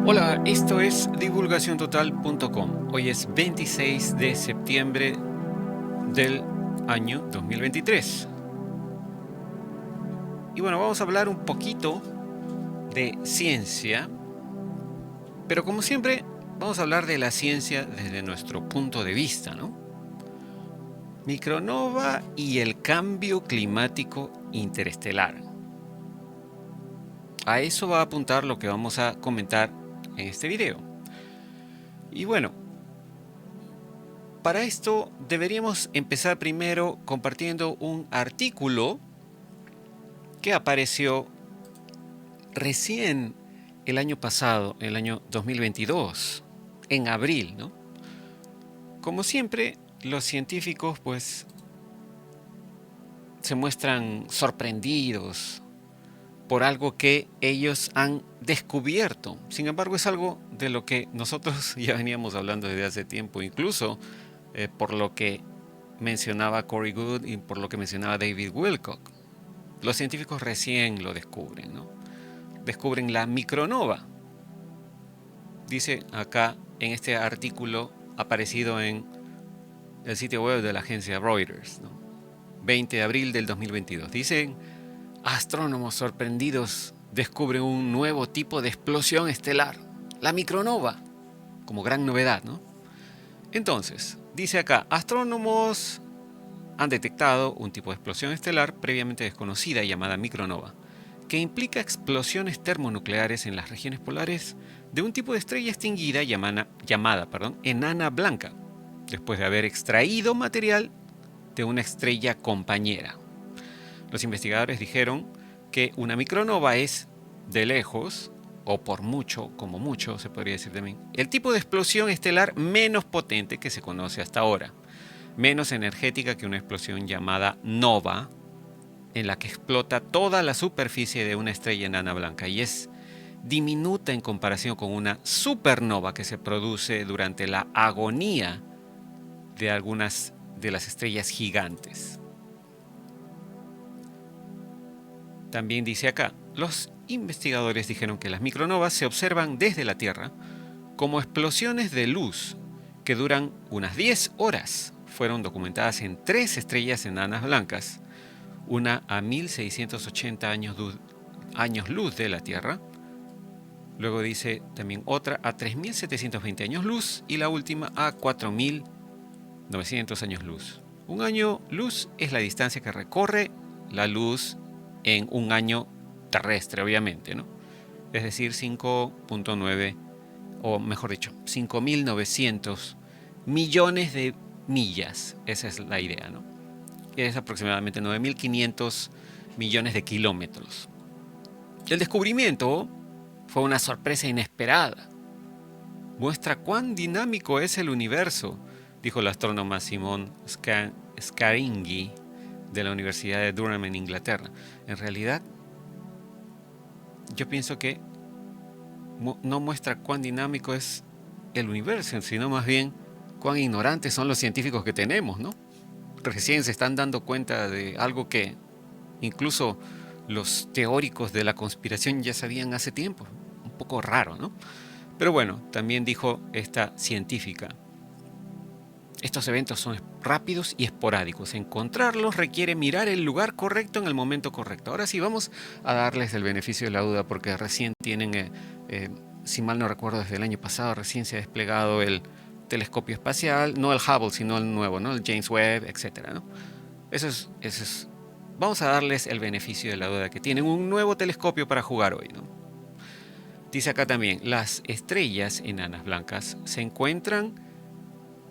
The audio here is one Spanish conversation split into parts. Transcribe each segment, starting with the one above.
Hola, esto es divulgaciontotal.com. Hoy es 26 de septiembre del año 2023. Y bueno, vamos a hablar un poquito de ciencia, pero como siempre, vamos a hablar de la ciencia desde nuestro punto de vista, ¿no? Micronova y el cambio climático interestelar. A eso va a apuntar lo que vamos a comentar en este video. Y bueno, para esto deberíamos empezar primero compartiendo un artículo que apareció recién el año pasado, el año 2022, en abril, ¿no? Como siempre, los científicos pues se muestran sorprendidos por algo que ellos han descubierto. Sin embargo, es algo de lo que nosotros ya veníamos hablando desde hace tiempo, incluso por lo que mencionaba Corey Goode y por lo que mencionaba David Wilcock. Los científicos recién lo descubren, ¿no? Descubren la micronova. Dice acá en este artículo aparecido en el sitio web de la agencia Reuters, ¿no? 20 de abril del 2022. Dicen, astrónomos sorprendidos descubren un nuevo tipo de explosión estelar, la micronova, como gran novedad, ¿no? Entonces, dice acá, astrónomos han detectado un tipo de explosión estelar previamente desconocida llamada micronova, que implica explosiones termonucleares en las regiones polares de un tipo de estrella extinguida llamada enana blanca, después de haber extraído material de una estrella compañera. Los investigadores dijeron que una micronova es, de lejos, o por mucho, como mucho se podría decir también, el tipo de explosión estelar menos potente que se conoce hasta ahora, menos energética que una explosión llamada nova, en la que explota toda la superficie de una estrella enana blanca y es diminuta en comparación con una supernova que se produce durante la agonía de algunas de las estrellas gigantes. También dice acá, los investigadores dijeron que las micronovas se observan desde la Tierra como explosiones de luz que duran unas 10 horas. Fueron documentadas en 3 estrellas enanas blancas, una a 1680 años luz de la Tierra, luego dice también otra a 3720 años luz y la última a 4900 años luz. Un año luz es la distancia que recorre la luz en un año terrestre, obviamente, ¿no? Es decir, 5.9, o mejor dicho, 5.900 millones de millas. Esa es la idea, ¿no? Es aproximadamente 9.500 millones de kilómetros. El descubrimiento fue una sorpresa inesperada. Muestra cuán dinámico es el universo, dijo la astrónoma Simone Scaringhi de la Universidad de Durham en Inglaterra. En realidad, yo pienso que no muestra cuán dinámico es el universo, sino más bien cuán ignorantes son los científicos que tenemos, ¿no? Recién se están dando cuenta de algo que incluso los teóricos de la conspiración ya sabían hace tiempo. Un poco raro, ¿no? Pero bueno, también dijo esta científica, estos eventos son rápidos y esporádicos. Encontrarlos requiere mirar el lugar correcto en el momento correcto. Ahora sí, vamos a darles el beneficio de la duda porque recién tienen, si mal no recuerdo, desde el año pasado recién se ha desplegado el telescopio espacial, no el Hubble, sino el nuevo, ¿no? El James Webb, etc., ¿no? Eso es. Vamos a darles el beneficio de la duda que tienen un nuevo telescopio para jugar hoy, ¿no? Dice acá también, las estrellas enanas blancas se encuentran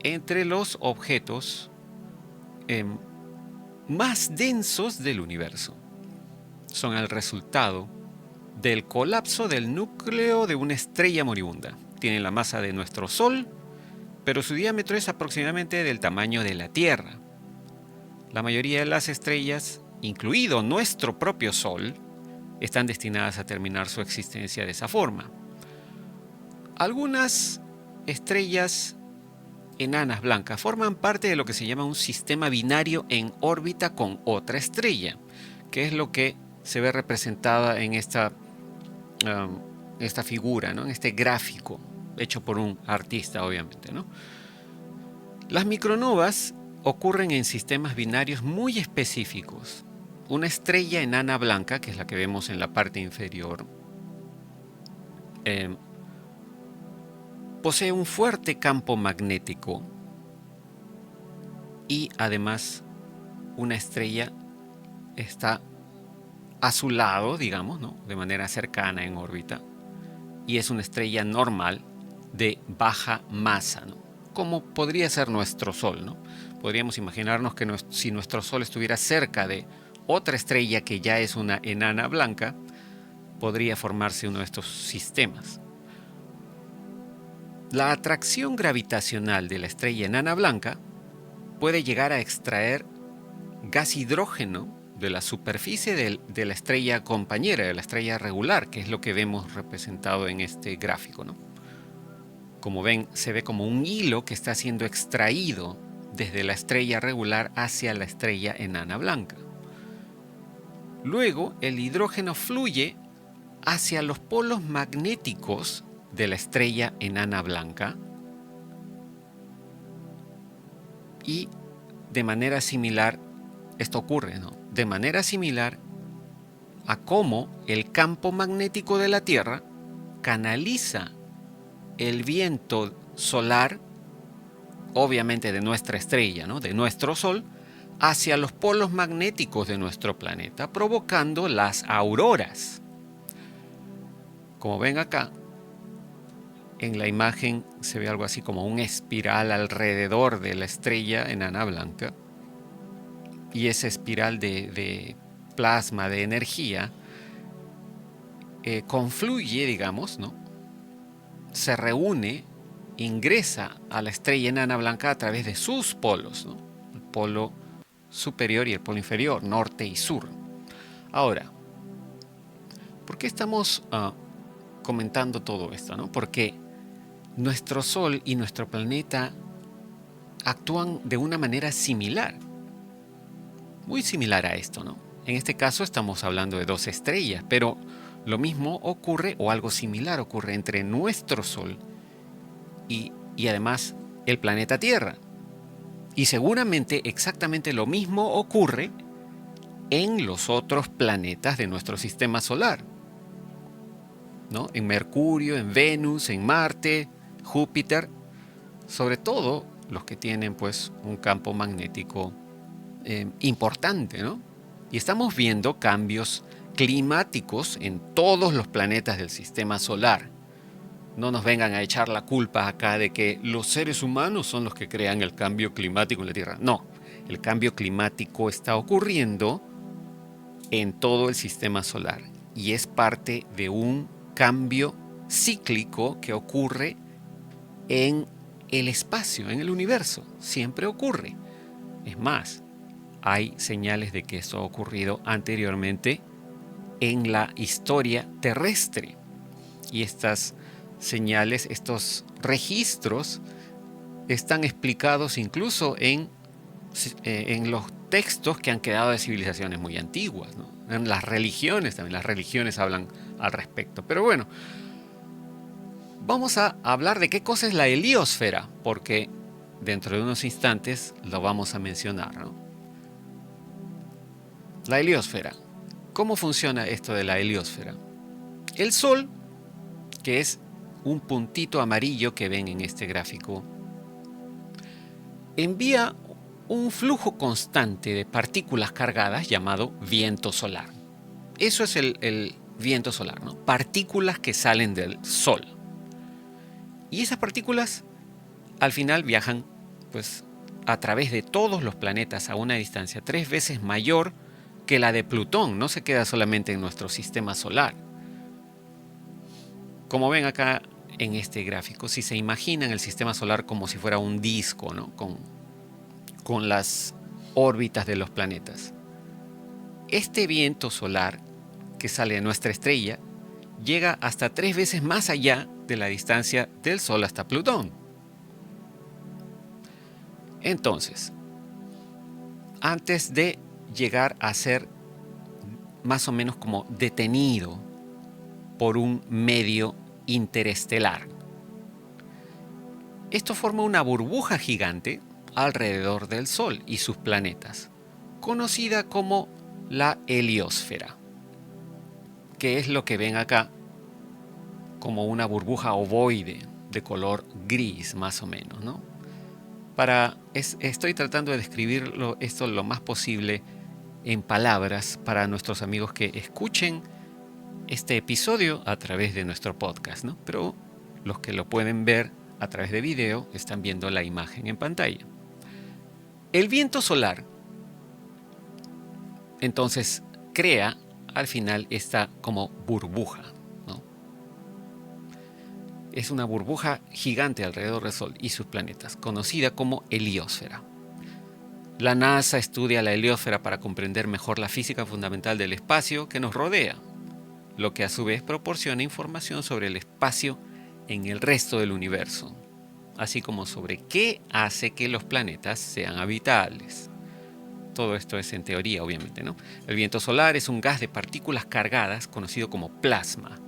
entre los objetos más densos del universo. Son el resultado del colapso del núcleo de una estrella moribunda. Tienen la masa de nuestro Sol, pero su diámetro es aproximadamente del tamaño de la Tierra. La mayoría de las estrellas, incluido nuestro propio Sol, están destinadas a terminar su existencia de esa forma. Algunas estrellas enanas blancas forman parte de lo que se llama un sistema binario en órbita con otra estrella, que es lo que se ve representada en esta esta figura, ¿no? En este gráfico hecho por un artista, obviamente, ¿no? Las micronovas ocurren en sistemas binarios muy específicos. Una estrella enana blanca, que es la que vemos en la parte inferior, eh, posee un fuerte campo magnético y además una estrella está a su lado, digamos, ¿no? De manera cercana en órbita, y es una estrella normal de baja masa, ¿no? Como podría ser nuestro Sol, ¿no? Podríamos imaginarnos que si nuestro Sol estuviera cerca de otra estrella que ya es una enana blanca, podría formarse uno de estos sistemas. La atracción gravitacional de la estrella enana blanca puede llegar a extraer gas hidrógeno de la superficie de la estrella compañera, de la estrella regular, que es lo que vemos representado en este gráfico, ¿no? Como ven, se ve como un hilo que está siendo extraído desde la estrella regular hacia la estrella enana blanca. Luego, el hidrógeno fluye hacia los polos magnéticos de la estrella enana blanca y de manera similar, esto ocurre, ¿no? De manera similar a cómo el campo magnético de la Tierra canaliza el viento solar, obviamente de nuestra estrella, ¿no? De nuestro Sol, hacia los polos magnéticos de nuestro planeta, provocando las auroras. Como ven acá, en la imagen se ve algo así como un espiral alrededor de la estrella enana blanca, y esa espiral de plasma, de energía, confluye, digamos, ¿no? Se reúne, ingresa a la estrella enana blanca a través de sus polos, ¿no? El polo superior y el polo inferior, norte y sur. Ahora, ¿por qué estamos comentando todo esto, ¿no? Porque nuestro Sol y nuestro planeta actúan de una manera similar, muy similar a esto, ¿no? En este caso estamos hablando de dos estrellas, pero lo mismo ocurre, o algo similar ocurre entre nuestro Sol y además el planeta Tierra. Y seguramente exactamente lo mismo ocurre en los otros planetas de nuestro sistema solar, ¿no? En Mercurio, en Venus, en Marte, Júpiter, sobre todo los que tienen pues un campo magnético importante, ¿no? Y estamos viendo cambios climáticos en todos los planetas del sistema solar. No nos vengan a echar la culpa acá de que los seres humanos son los que crean el cambio climático en la Tierra. No, el cambio climático está ocurriendo en todo el sistema solar y es parte de un cambio cíclico que ocurre en el espacio, en el universo. Siempre ocurre. Es más, hay señales de que esto ha ocurrido anteriormente en la historia terrestre. Y estas señales, estos registros, están explicados incluso en los textos que han quedado de civilizaciones muy antiguas, ¿no? En las religiones también, las religiones hablan al respecto. Pero bueno, vamos a hablar de qué cosa es la heliosfera, porque dentro de unos instantes lo vamos a mencionar, ¿no? La heliosfera. ¿Cómo funciona esto de la heliosfera? El Sol, que es un puntito amarillo que ven en este gráfico, envía un flujo constante de partículas cargadas llamado viento solar. Eso es el viento solar, ¿no? Partículas que salen del Sol. Y esas partículas al final viajan pues, a través de todos los planetas a una distancia 3 veces mayor que la de Plutón. No se queda solamente en nuestro sistema solar. Como ven acá en este gráfico, si se imaginan el sistema solar como si fuera un disco, ¿no? Con las órbitas de los planetas. Este viento solar que sale de nuestra estrella llega hasta 3 veces más allá de la distancia del Sol hasta Plutón. Entonces, antes de llegar a ser más o menos como detenido por un medio interestelar. Esto forma una burbuja gigante alrededor del Sol y sus planetas, conocida como la heliosfera, que es lo que ven acá como una burbuja ovoide de color gris más o menos, ¿no? Estoy tratando de describirlo esto lo más posible en palabras para nuestros amigos que escuchen este episodio a través de nuestro podcast, ¿no? Pero los que lo pueden ver a través de video están viendo la imagen en pantalla. El viento solar entonces crea al final esta como burbuja, ¿no? Es una burbuja gigante alrededor del Sol y sus planetas, conocida como heliosfera. La NASA estudia la heliosfera para comprender mejor la física fundamental del espacio que nos rodea, lo que a su vez proporciona información sobre el espacio en el resto del universo, así como sobre qué hace que los planetas sean habitables. Todo esto es en teoría, obviamente, ¿no? El viento solar es un gas de partículas cargadas conocido como plasma.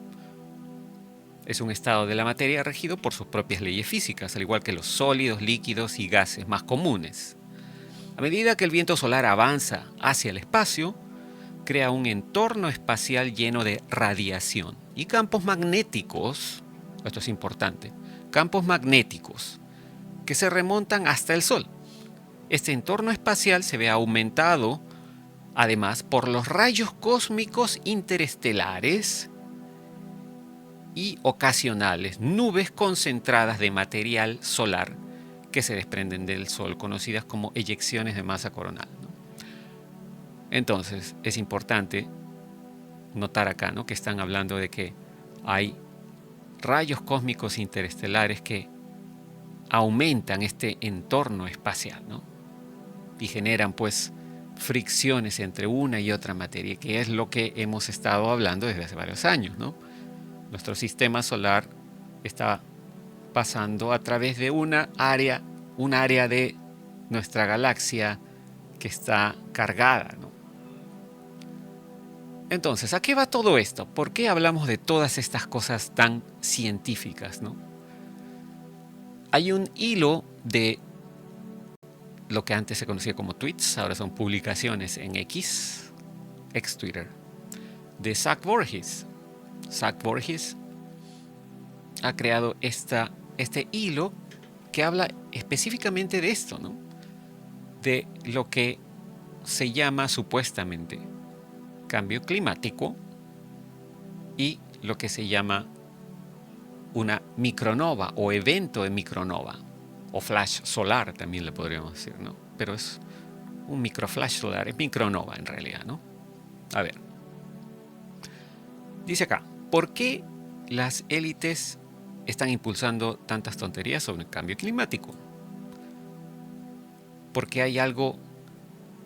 Es un estado de la materia regido por sus propias leyes físicas, al igual que los sólidos, líquidos y gases más comunes. A medida que el viento solar avanza hacia el espacio, crea un entorno espacial lleno de radiación y campos magnéticos, esto es importante, campos magnéticos que se remontan hasta el Sol. Este entorno espacial se ve aumentado además por los rayos cósmicos interestelares y ocasionales nubes concentradas de material solar que se desprenden del Sol, conocidas como eyecciones de masa coronal, ¿no? Entonces, es importante notar acá, ¿no?, que están hablando de que hay rayos cósmicos interestelares que aumentan este entorno espacial, ¿no?, y generan pues fricciones entre una y otra materia, que es lo que hemos estado hablando desde hace varios años, ¿no? Nuestro sistema solar está pasando a través de un área de nuestra galaxia que está cargada, ¿no? Entonces, ¿a qué va todo esto? ¿Por qué hablamos de todas estas cosas tan científicas, ¿no? Hay un hilo de lo que antes se conocía como tweets, ahora son publicaciones en ex Twitter, de Zach Borges. Zach Borges ha creado este hilo que habla específicamente de esto, ¿no? De lo que se llama supuestamente cambio climático y lo que se llama una micronova o evento de micronova o flash solar también le podríamos decir, ¿no? Pero es un microflash solar, es micronova en realidad, ¿no? A ver, dice acá, ¿por qué las élites están impulsando tantas tonterías sobre el cambio climático? Porque hay algo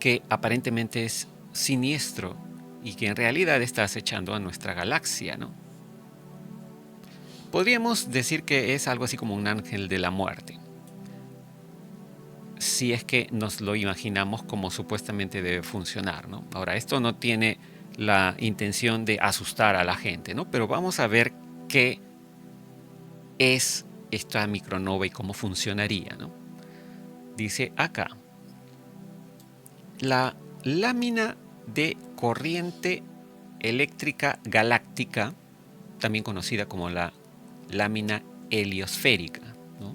que aparentemente es siniestro y que en realidad está acechando a nuestra galaxia, ¿no? Podríamos decir que es algo así como un ángel de la muerte, si es que nos lo imaginamos como supuestamente debe funcionar, ¿no? Ahora, esto no tiene la intención de asustar a la gente, ¿no? Pero vamos a ver qué es esta micronova y cómo funcionaría, ¿no? Dice acá, la lámina de corriente eléctrica galáctica, también conocida como la lámina heliosférica, ¿no?,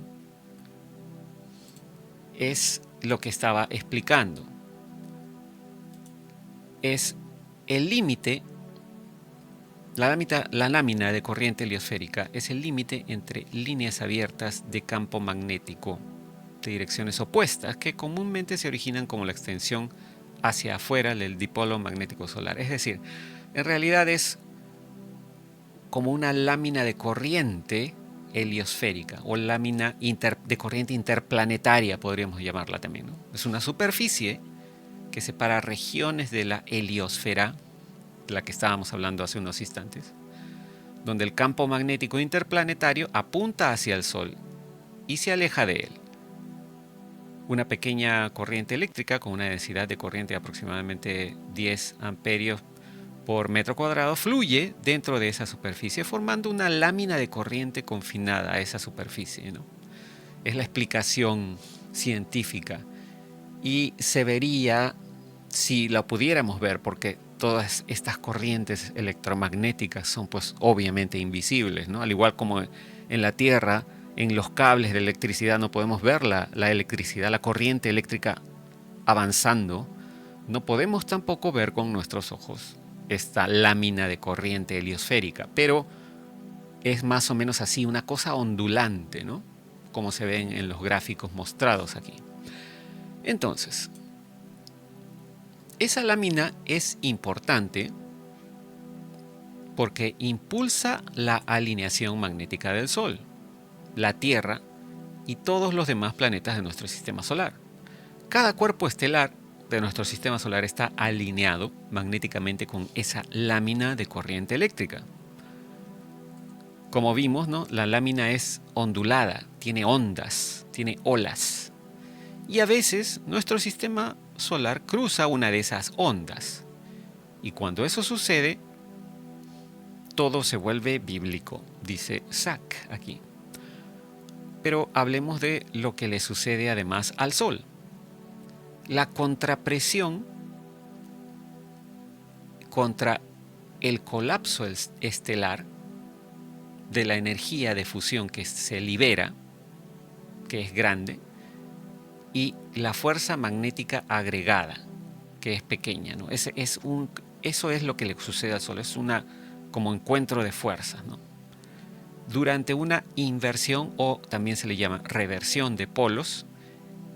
es lo que estaba explicando. Es el límite, la lámina de corriente heliosférica es el límite entre líneas abiertas de campo magnético de direcciones opuestas que comúnmente se originan como la extensión hacia afuera del dipolo magnético solar. Es decir, en realidad es como una lámina de corriente heliosférica o lámina de corriente interplanetaria, podríamos llamarla también, ¿no? Es una superficie que separa regiones de la heliosfera, de la que estábamos hablando hace unos instantes, donde el campo magnético interplanetario apunta hacia el Sol y se aleja de él. Una pequeña corriente eléctrica con una densidad de corriente de aproximadamente 10 amperios por metro cuadrado fluye dentro de esa superficie, formando una lámina de corriente confinada a esa superficie, ¿no? Es la explicación científica y se vería si la pudiéramos ver, porque todas estas corrientes electromagnéticas son pues obviamente invisibles, ¿no? Al igual como en la Tierra, en los cables de electricidad no podemos ver la electricidad, la corriente eléctrica avanzando, no podemos tampoco ver con nuestros ojos esta lámina de corriente heliosférica, pero es más o menos así, una cosa ondulante, ¿no? Como se ven en los gráficos mostrados aquí. Entonces, esa lámina es importante porque impulsa la alineación magnética del Sol, la Tierra y todos los demás planetas de nuestro sistema solar. Cada cuerpo estelar de nuestro sistema solar está alineado magnéticamente con esa lámina de corriente eléctrica. Como vimos, ¿no? La lámina es ondulada, tiene ondas, tiene olas. Y a veces nuestro sistema solar cruza una de esas ondas. Y cuando eso sucede, todo se vuelve bíblico, dice Sack aquí. Pero hablemos de lo que le sucede además al Sol. La contrapresión contra el colapso estelar de la energía de fusión que se libera, que es grande, y la fuerza magnética agregada, que es pequeña, ¿no? Eso es lo que le sucede al Sol, es como encuentro de fuerzas, ¿no? Durante una inversión, o también se le llama reversión de polos,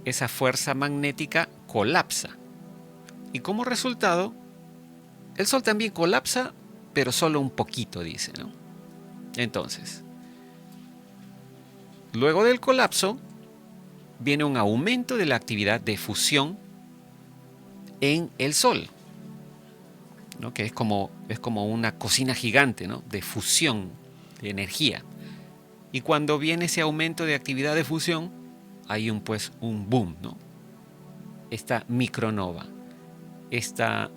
esa fuerza magnética colapsa. Y como resultado, el Sol también colapsa, pero solo un poquito, dice, ¿no? Entonces, luego del colapso, viene un aumento de la actividad de fusión en el Sol, ¿no? Que es como una cocina gigante, ¿no? De fusión de energía. Y cuando viene ese aumento de actividad de fusión, hay un boom, ¿no? Esta micronova, esta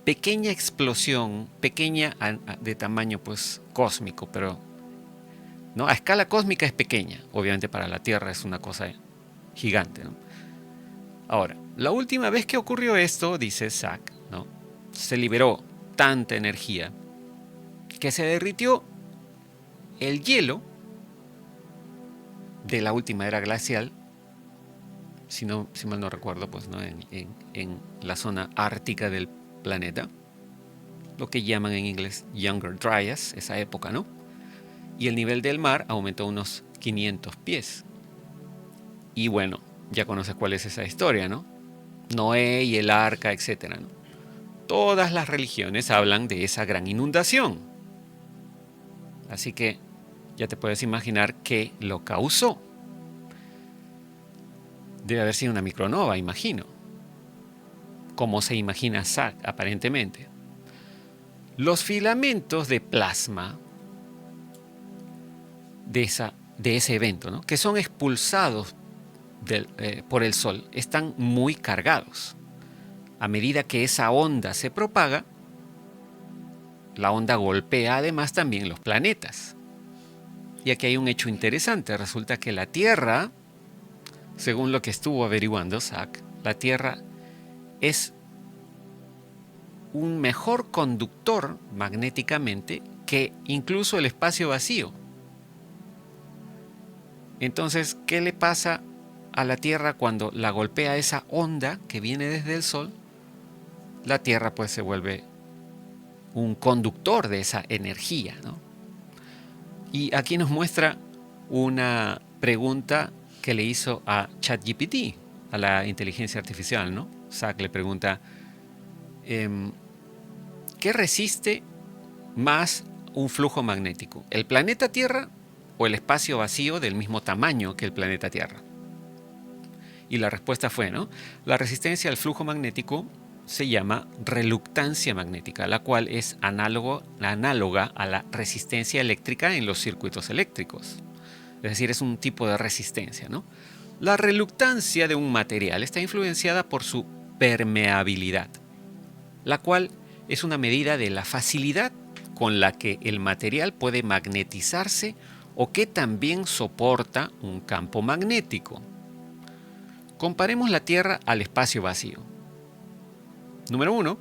pequeña explosión, pequeña de tamaño cósmico, pero ¿no? A escala cósmica es pequeña, obviamente para la Tierra es una cosa gigante, ¿no? Ahora, la última vez que ocurrió esto, dice Sack, ¿no? Se liberó tanta energía que se derritió el hielo de la última era glacial, si mal no recuerdo, ¿no? En la zona ártica del planeta, lo que llaman en inglés Younger Dryas, esa época, ¿no? Y el nivel del mar aumentó unos 500 pies. Y bueno, ya conoces cuál es esa historia, ¿no? Noé y el arca, etcétera, ¿no? Todas las religiones hablan de esa gran inundación. Así que ya te puedes imaginar qué lo causó. Debe haber sido una micronova, imagino. Como se imagina Sack, aparentemente. Los filamentos de plasma de ese evento, ¿no? Que son expulsados por el Sol, están muy cargados. A medida que esa onda se propaga, la onda golpea además también los planetas. Y aquí hay un hecho interesante. Resulta que la Tierra, según lo que estuvo averiguando Sack, la Tierra es un mejor conductor magnéticamente que incluso el espacio vacío. Entonces, ¿qué le pasa a la Tierra cuando la golpea esa onda que viene desde el Sol? La Tierra se vuelve un conductor de esa energía, ¿no? Y aquí nos muestra una pregunta que le hizo a ChatGPT, a la inteligencia artificial, ¿no? Sack le pregunta, ¿qué resiste más un flujo magnético? ¿El planeta Tierra o el espacio vacío del mismo tamaño que el planeta Tierra? Y la respuesta fue, ¿no? La resistencia al flujo magnético se llama reluctancia magnética, la cual es análoga a la resistencia eléctrica en los circuitos eléctricos. Es decir, es un tipo de resistencia, ¿no? La reluctancia de un material está influenciada por su permeabilidad, la cual es una medida de la facilidad con la que el material puede magnetizarse o que también soporta un campo magnético. Comparemos la Tierra al espacio vacío. Número 1.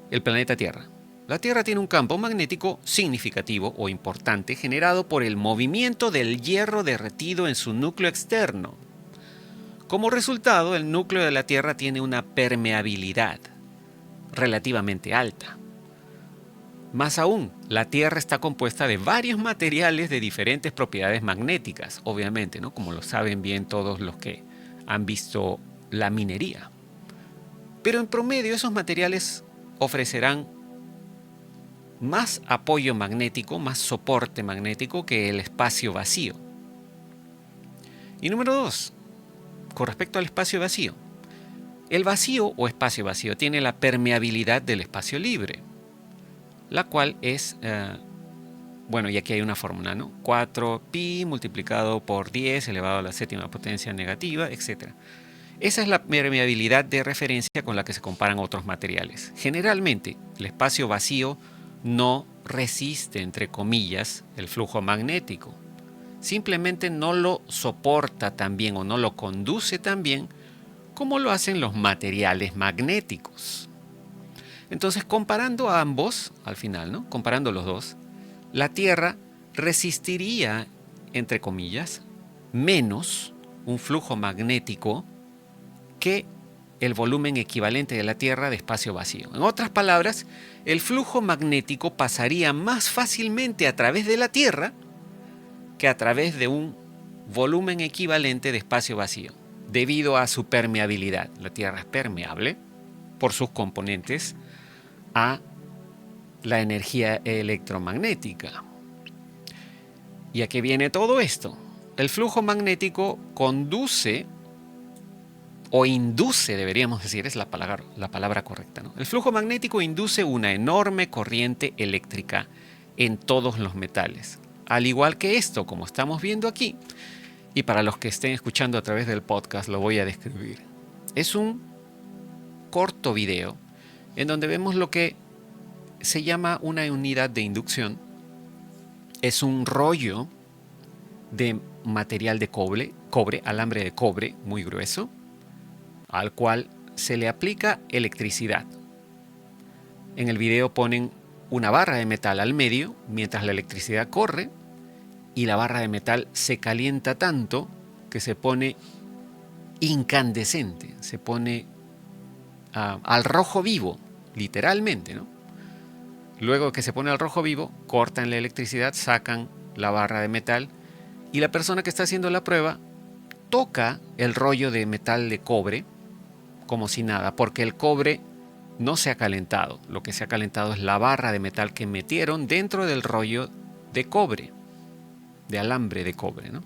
El planeta Tierra. La Tierra tiene un campo magnético significativo o importante generado por el movimiento del hierro derretido en su núcleo externo. Como resultado, el núcleo de la Tierra tiene una permeabilidad relativamente alta. Más aún, la Tierra está compuesta de varios materiales de diferentes propiedades magnéticas, obviamente, ¿no? Como lo saben bien todos los que han visto la minería. Pero en promedio esos materiales ofrecerán más apoyo magnético, más soporte magnético que el espacio vacío. Y número 2, con respecto al espacio vacío. El vacío o espacio vacío tiene la permeabilidad del espacio libre, la cual es, bueno, y aquí hay una fórmula, ¿no? 4pi multiplicado por 10 elevado a la séptima potencia negativa, etc. Esa es la permeabilidad de referencia con la que se comparan otros materiales. Generalmente, el espacio vacío no resiste, entre comillas, el flujo magnético. Simplemente no lo soporta tan bien o no lo conduce tan bien como lo hacen los materiales magnéticos. Entonces, comparando a ambos, al final, ¿no? Comparando los dos, la Tierra resistiría, entre comillas, menos un flujo magnético que el volumen equivalente de la Tierra de espacio vacío. En otras palabras, el flujo magnético pasaría más fácilmente a través de la Tierra que a través de un volumen equivalente de espacio vacío, debido a su permeabilidad. La Tierra es permeable por sus componentes a la energía electromagnética. ¿Y a qué viene todo esto? El flujo magnético conduce o induce, deberíamos decir, es la palabra correcta, ¿no? El flujo magnético induce una enorme corriente eléctrica en todos los metales. Al igual que esto, como estamos viendo aquí, y para los que estén escuchando a través del podcast lo voy a describir. Es un corto video en donde vemos lo que se llama una unidad de inducción. Es un rollo de material de cobre, alambre de cobre muy grueso, al cual se le aplica electricidad. En el video ponen una barra de metal al medio mientras la electricidad corre y la barra de metal se calienta tanto que se pone incandescente, se pone al rojo vivo, literalmente, ¿no? Luego que se pone al rojo vivo, cortan la electricidad, sacan la barra de metal y la persona que está haciendo la prueba toca el rollo de metal de cobre como si nada, porque el cobre no se ha calentado. Lo que se ha calentado es la barra de metal que metieron dentro del rollo de cobre, de alambre de cobre, ¿no?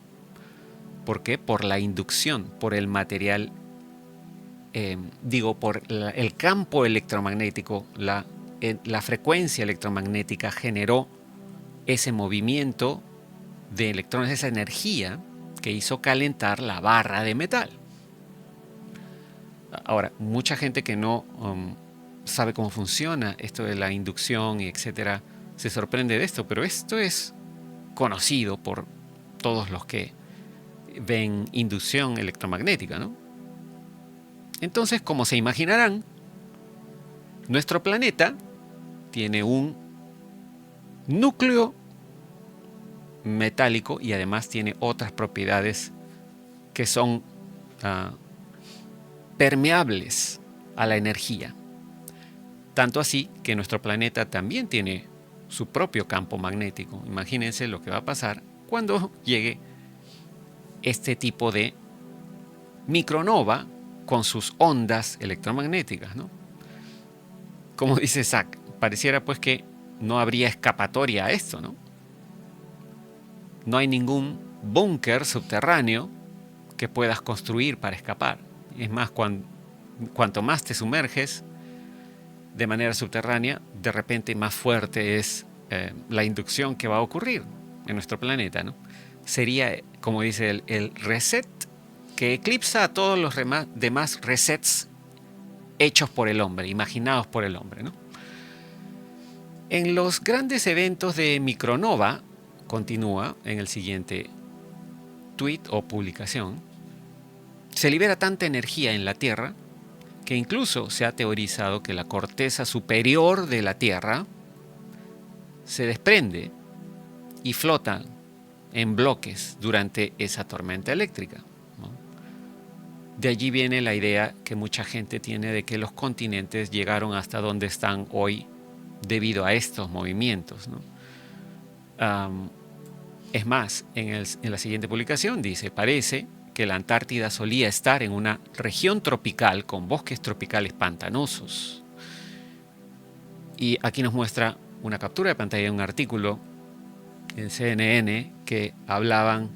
¿Por qué? Por la inducción, por el material, por el campo electromagnético, la frecuencia electromagnética generó ese movimiento de electrones, esa energía que hizo calentar la barra de metal. Ahora, mucha gente que no sabe cómo funciona esto de la inducción y etcétera, se sorprende de esto, pero esto es conocido por todos los que ven inducción electromagnética, ¿no? Entonces, como se imaginarán, nuestro planeta tiene un núcleo metálico y además tiene otras propiedades que son permeables a la energía. Tanto así que nuestro planeta también tiene su propio campo magnético. Imagínense lo que va a pasar cuando llegue este tipo de micronova con sus ondas electromagnéticas, ¿no? Como dice Zach, pareciera pues que no habría escapatoria a esto, ¿no? No hay ningún búnker subterráneo que puedas construir para escapar. Es más, cuanto más te sumerges de manera subterránea, de repente más fuerte es la inducción que va a ocurrir en nuestro planeta, ¿no? Sería, como dice el reset que eclipsa a todos los demás resets hechos por el hombre, imaginados por el hombre, ¿no? En los grandes eventos de micronova, continúa en el siguiente tweet o publicación, se libera tanta energía en la Tierra que incluso se ha teorizado que la corteza superior de la Tierra se desprende y flota en bloques durante esa tormenta eléctrica, ¿no? De allí viene la idea que mucha gente tiene de que los continentes llegaron hasta donde están hoy debido a estos movimientos, ¿no? Es más, en la siguiente publicación dice, parece que la Antártida solía estar en una región tropical con bosques tropicales pantanosos. Y aquí nos muestra una captura de pantalla de un artículo en CNN que hablaban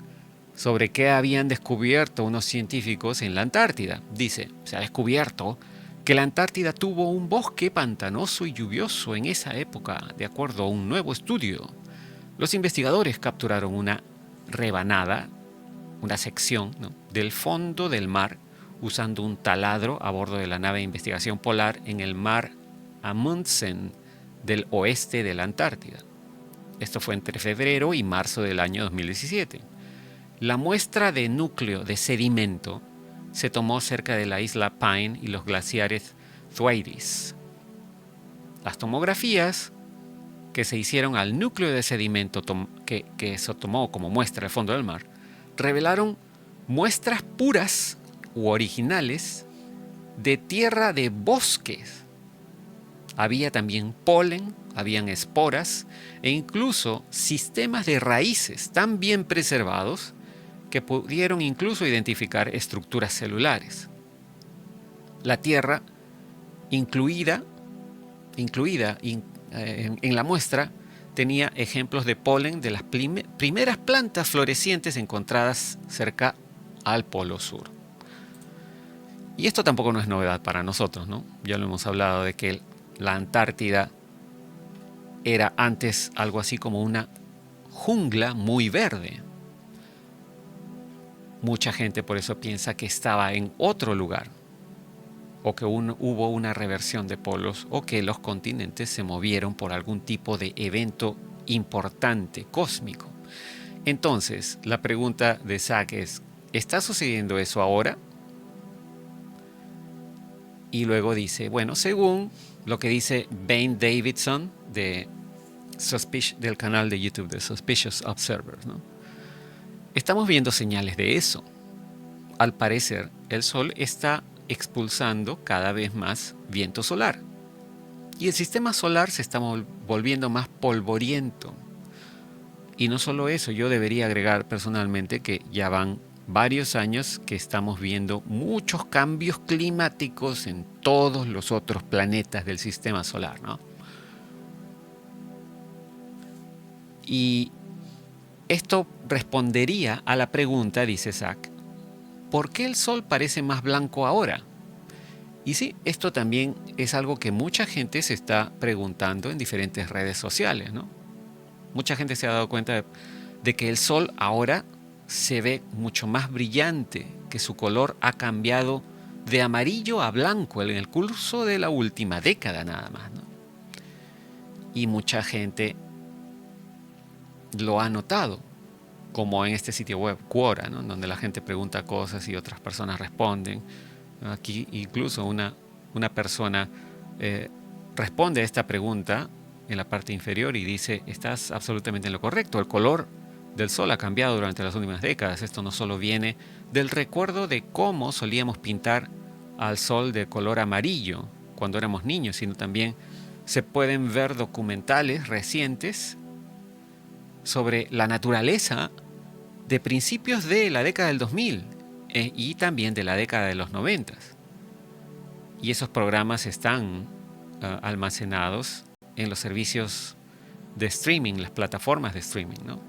sobre qué habían descubierto unos científicos en la Antártida. Dice, se ha descubierto que la Antártida tuvo un bosque pantanoso y lluvioso en esa época, de acuerdo a un nuevo estudio. Los investigadores capturaron una rebanada, una sección, ¿no?, del fondo del mar usando un taladro a bordo de la nave de investigación polar en el mar Amundsen del oeste de la Antártida. Esto fue entre febrero y marzo del año 2017. La muestra de núcleo de sedimento se tomó cerca de la isla Pine y los glaciares Thwaites. Las tomografías que se hicieron al núcleo de sedimento que se tomó como muestra el fondo del mar revelaron muestras puras u originales de tierra de bosques. Había también polen, habían esporas e incluso sistemas de raíces tan bien preservados que pudieron incluso identificar estructuras celulares. La tierra incluida en la muestra tenía ejemplos de polen de las primeras plantas florecientes encontradas cerca al Polo Sur. Y esto tampoco no es novedad para nosotros, ¿no? Ya lo hemos hablado de que la Antártida era antes algo así como una jungla muy verde. Mucha gente por eso piensa que estaba en otro lugar, o que hubo una reversión de polos, o que los continentes se movieron por algún tipo de evento importante, cósmico. Entonces, la pregunta de Zach es, ¿está sucediendo eso ahora? Y luego dice, bueno, según lo que dice Ben Davidson del canal de YouTube de Suspicious Observers, ¿no?, estamos viendo señales de eso. Al parecer, el Sol está expulsando cada vez más viento solar. Y el sistema solar se está volviendo más polvoriento. Y no solo eso, yo debería agregar personalmente que ya van varios años que estamos viendo muchos cambios climáticos en todos los otros planetas del sistema solar, ¿no? Y esto respondería a la pregunta, dice Zach, ¿por qué el Sol parece más blanco ahora? Y sí, esto también es algo que mucha gente se está preguntando en diferentes redes sociales, ¿no? Mucha gente se ha dado cuenta de que el Sol ahora se ve mucho más brillante, que su color ha cambiado de amarillo a blanco en el curso de la última década nada más, ¿no? Y mucha gente lo ha notado, como en este sitio web Quora, ¿no?, donde la gente pregunta cosas y otras personas responden. Aquí incluso una persona responde a esta pregunta en la parte inferior y dice, estás absolutamente en lo correcto, el color del Sol ha cambiado durante las últimas décadas. Esto no solo viene del recuerdo de cómo solíamos pintar al Sol de color amarillo cuando éramos niños, sino también se pueden ver documentales recientes sobre la naturaleza de principios de la década del 2000 y también de la década de los 90. Y esos programas están almacenados en los servicios de streaming, las plataformas de streaming, ¿no?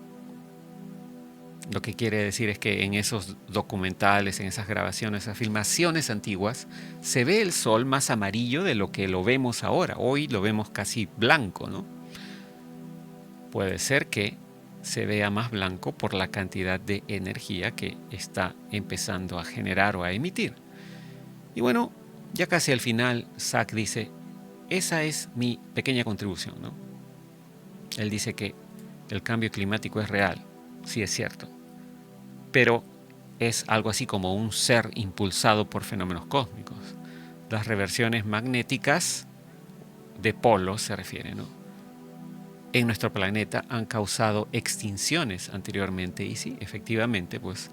Lo que quiere decir es que en esos documentales, en esas grabaciones, esas filmaciones antiguas, se ve el Sol más amarillo de lo que lo vemos ahora. Hoy lo vemos casi blanco, ¿no? Puede ser que se vea más blanco por la cantidad de energía que está empezando a generar o a emitir. Y bueno, ya casi al final, Zach dice, esa es mi pequeña contribución, ¿no? Él dice que el cambio climático es real, sí es cierto, pero es algo así como un ser impulsado por fenómenos cósmicos. Las reversiones magnéticas de polos se refiere, ¿no? En nuestro planeta han causado extinciones anteriormente y sí, efectivamente, pues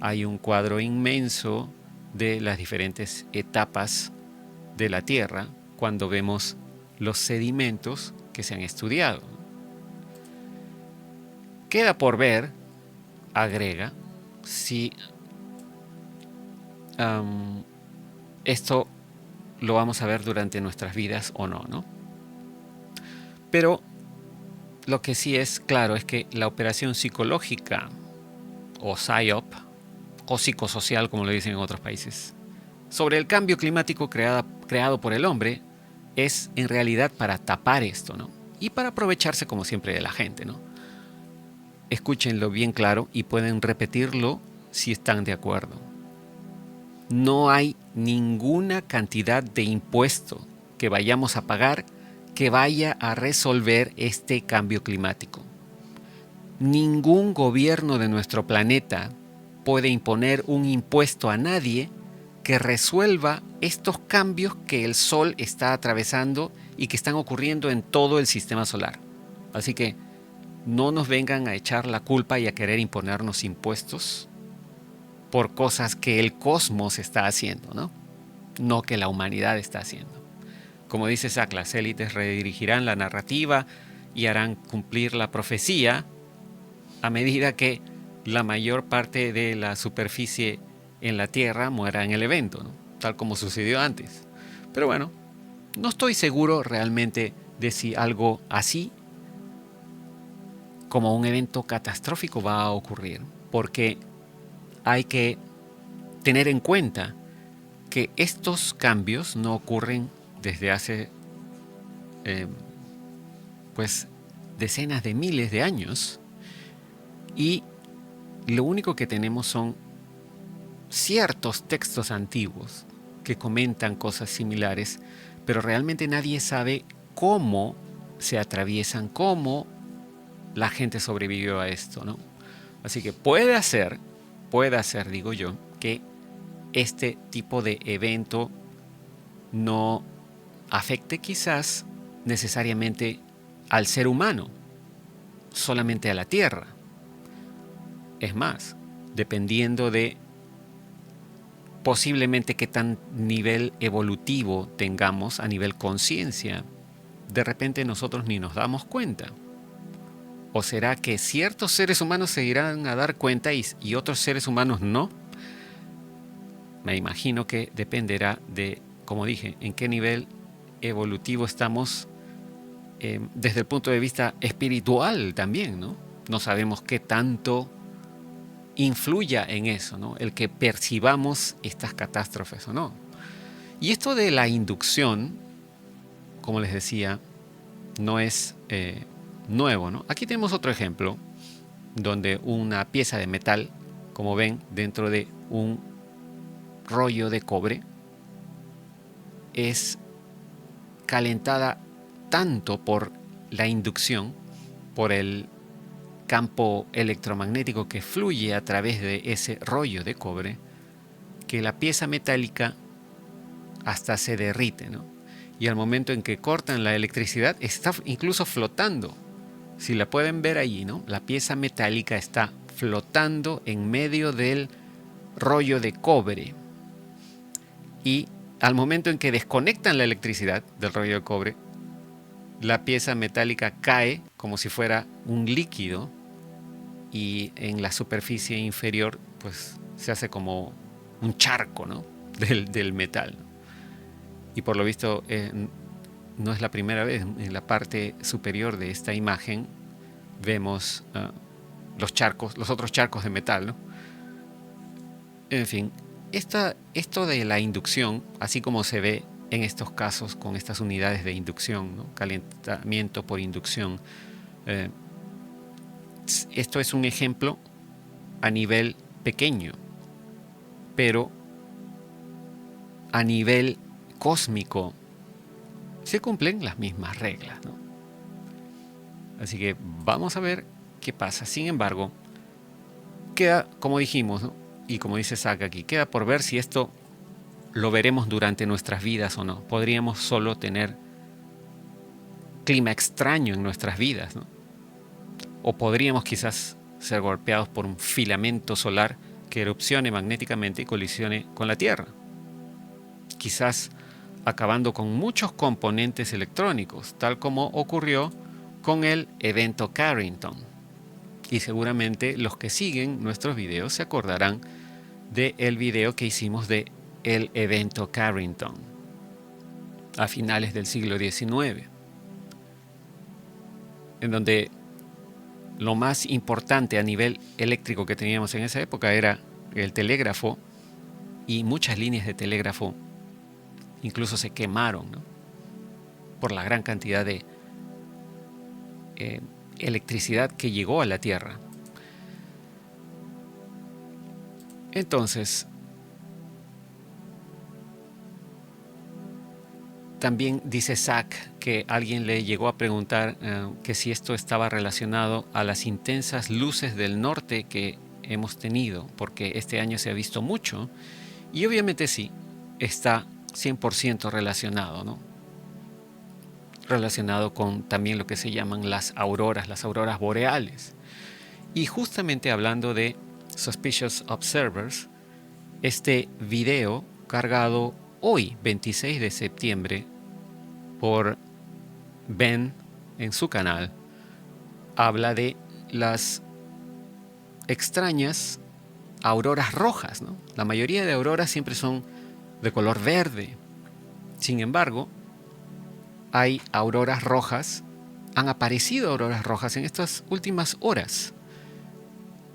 hay un cuadro inmenso de las diferentes etapas de la Tierra cuando vemos los sedimentos que se han estudiado. Queda por ver, agrega, si esto lo vamos a ver durante nuestras vidas o no, ¿no? Pero lo que sí es claro es que la operación psicológica o PSYOP o psicosocial, como lo dicen en otros países, sobre el cambio climático creado por el hombre es en realidad para tapar esto, ¿no? Y para aprovecharse como siempre de la gente, ¿no? Escúchenlo bien claro y pueden repetirlo si están de acuerdo. No hay ninguna cantidad de impuesto que vayamos a pagar que vaya a resolver este cambio climático. Ningún gobierno de nuestro planeta puede imponer un impuesto a nadie que resuelva estos cambios que el Sol está atravesando y que están ocurriendo en todo el sistema solar. Así que no nos vengan a echar la culpa y a querer imponernos impuestos por cosas que el cosmos está haciendo, ¿no? No que la humanidad está haciendo. Como dice Zach, las élites redirigirán la narrativa y harán cumplir la profecía a medida que la mayor parte de la superficie en la Tierra muera en el evento, ¿no? Tal como sucedió antes. Pero bueno, no estoy seguro realmente de si algo así como un evento catastrófico va a ocurrir, porque hay que tener en cuenta que estos cambios no ocurren desde hace pues decenas de miles de años y lo único que tenemos son ciertos textos antiguos que comentan cosas similares, pero realmente nadie sabe cómo se atraviesan, cómo la gente sobrevivió a esto, ¿no? Así que puede ser, digo yo, que este tipo de evento no afecte quizás necesariamente al ser humano, solamente a la Tierra. Es más, dependiendo de posiblemente qué tan nivel evolutivo tengamos a nivel conciencia, de repente nosotros ni nos damos cuenta. ¿O será que ciertos seres humanos se irán a dar cuenta y otros seres humanos no? Me imagino que dependerá de, como dije, en qué nivel evolutivo estamos desde el punto de vista espiritual también, ¿no? No sabemos qué tanto influya en eso, ¿no? El que percibamos estas catástrofes o no. Y esto de la inducción, como les decía, no es nuevo, ¿no? Aquí tenemos otro ejemplo donde una pieza de metal, como ven, dentro de un rollo de cobre, es calentada tanto por la inducción, por el campo electromagnético que fluye a través de ese rollo de cobre, que la pieza metálica hasta se derrite, ¿no? Y al momento en que cortan la electricidad, está incluso flotando. Si la pueden ver allí, ¿no? La pieza metálica está flotando en medio del rollo de cobre. Y al momento en que desconectan la electricidad del rollo de cobre, la pieza metálica cae como si fuera un líquido y en la superficie inferior pues se hace como un charco, ¿no? del metal. Y por lo visto no es la primera vez. En la parte superior de esta imagen vemos los otros charcos de metal, ¿no? En fin, esto de la inducción, así como se ve en estos casos con estas unidades de inducción, ¿no? Calentamiento por inducción, esto es un ejemplo a nivel pequeño, pero a nivel cósmico se cumplen las mismas reglas, ¿no? Así que vamos a ver qué pasa. Sin embargo, queda, como dijimos, ¿no? Y como dice Zach aquí, queda por ver si esto lo veremos durante nuestras vidas o no. Podríamos solo tener clima extraño en nuestras vidas, ¿no? O podríamos quizás ser golpeados por un filamento solar que erupcione magnéticamente y colisione con la Tierra, quizás acabando con muchos componentes electrónicos, tal como ocurrió con el evento Carrington. Y seguramente los que siguen nuestros videos se acordarán del video que hicimos de el evento Carrington a finales del siglo XIX, en donde lo más importante a nivel eléctrico que teníamos en esa época era el telégrafo, y muchas líneas de telégrafo incluso se quemaron, ¿no? Por la gran cantidad de electricidad que llegó a la Tierra. Entonces, también dice Zach que alguien le llegó a preguntar que si esto estaba relacionado a las intensas luces del norte que hemos tenido, porque este año se ha visto mucho, y obviamente sí, está 100% relacionado, ¿no? Relacionado con también lo que se llaman las auroras boreales. Y justamente hablando de Suspicious Observers, este video cargado hoy, 26 de septiembre, por Ben en su canal, habla de las extrañas auroras rojas, ¿no? La mayoría de auroras siempre son de color verde. Sin embargo, hay auroras rojas, han aparecido auroras rojas en estas últimas horas.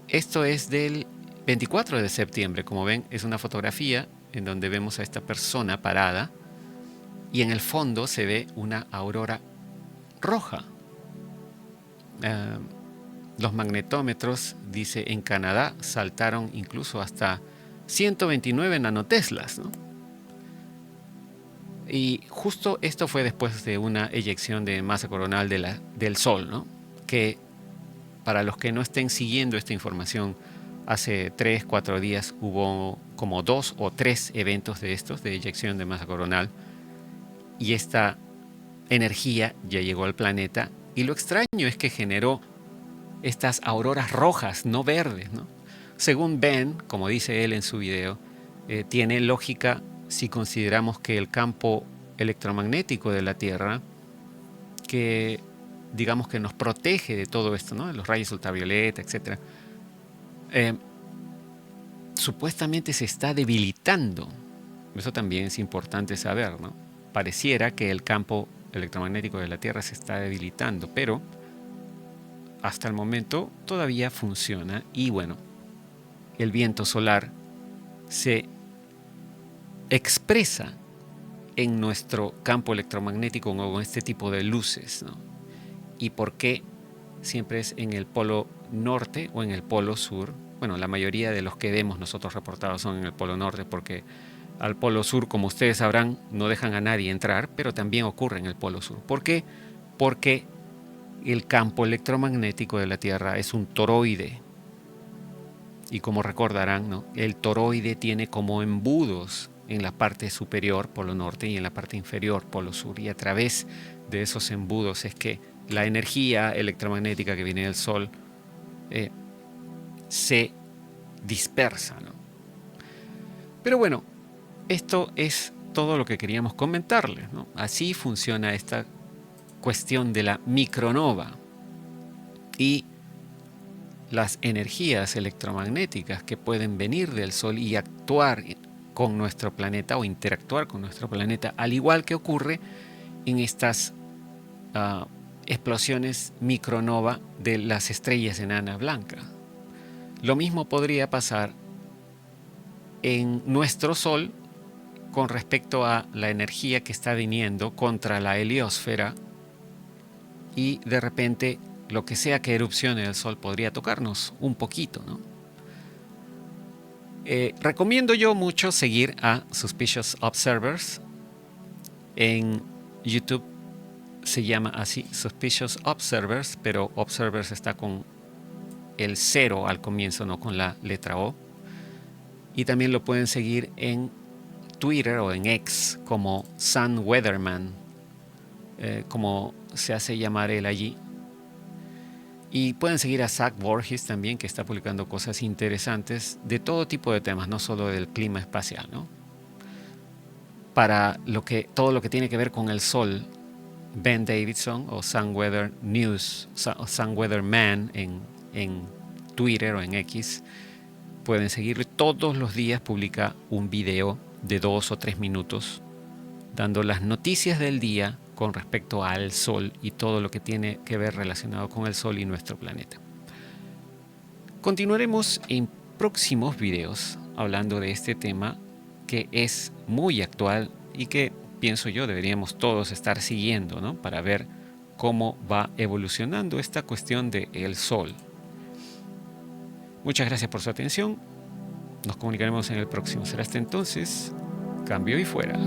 Esto es del 24 de septiembre. Como ven, es una fotografía en donde vemos a esta persona parada y en el fondo se ve una aurora roja. Los magnetómetros, dice, en Canadá saltaron incluso hasta 129 nanoteslas, ¿no? Y justo esto fue después de una eyección de masa coronal del Sol, ¿no? Que para los que no estén siguiendo esta información, hace 3-4 días hubo como 2 o 3 eventos de estos de eyección de masa coronal, y esta energía ya llegó al planeta, y lo extraño es que generó estas auroras rojas, no verdes, ¿no? Según Ben, como dice él en su video, tiene lógica si consideramos que el campo electromagnético de la Tierra, que digamos que nos protege de todo esto, ¿no? De los rayos ultravioleta, etc., supuestamente se está debilitando. Eso también es importante saber, ¿no? Pareciera que el campo electromagnético de la Tierra se está debilitando, pero hasta el momento todavía funciona. Y bueno, el viento solar se expresa en nuestro campo electromagnético con este tipo de luces, ¿no? ¿Y por qué siempre es en el polo norte o en el polo sur? Bueno, la mayoría de los que vemos nosotros reportados son en el polo norte, porque al polo sur, como ustedes sabrán, no dejan a nadie entrar, pero también ocurre en el polo sur. ¿Por qué? Porque el campo electromagnético de la Tierra es un toroide. Y como recordarán, ¿no? El toroide tiene como embudos en la parte superior, polo norte, y en la parte inferior, polo sur. Y a través de esos embudos es que la energía electromagnética que viene del Sol se dispersa, ¿no? Pero bueno, esto es todo lo que queríamos comentarles, ¿no? Así funciona esta cuestión de la micronova y las energías electromagnéticas que pueden venir del Sol y actuar con nuestro planeta o interactuar con nuestro planeta, al igual que ocurre en estas explosiones micronova de las estrellas enanas blancas. Lo mismo podría pasar en nuestro Sol con respecto a la energía que está viniendo contra la heliosfera, y de repente lo que sea que erupcione del Sol podría tocarnos un poquito, ¿no? Recomiendo yo mucho seguir a Suspicious Observers en YouTube. se llama así, Suspicious Observers, pero Observers está con el 0 al comienzo, no con la letra O. Y también lo pueden seguir en Twitter o en X como Sun Weatherman, como se hace llamar él allí. Y pueden seguir a Zach Borges también, que está publicando cosas interesantes de todo tipo de temas, no solo del clima espacial, ¿no? Para todo lo que tiene que ver con el sol, Ben Davidson o Sun Weather News o Sun Weather Man en Twitter o en X, pueden seguirlo. Todos los días publica un video de 2 o 3 minutos dando las noticias del día con respecto al Sol y todo lo que tiene que ver relacionado con el Sol y nuestro planeta. Continuaremos en próximos videos hablando de este tema que es muy actual y que pienso yo deberíamos todos estar siguiendo, ¿no? Para ver cómo va evolucionando esta cuestión del Sol. Muchas gracias por su atención. Nos comunicaremos en el próximo. Será hasta entonces. Cambio y fuera.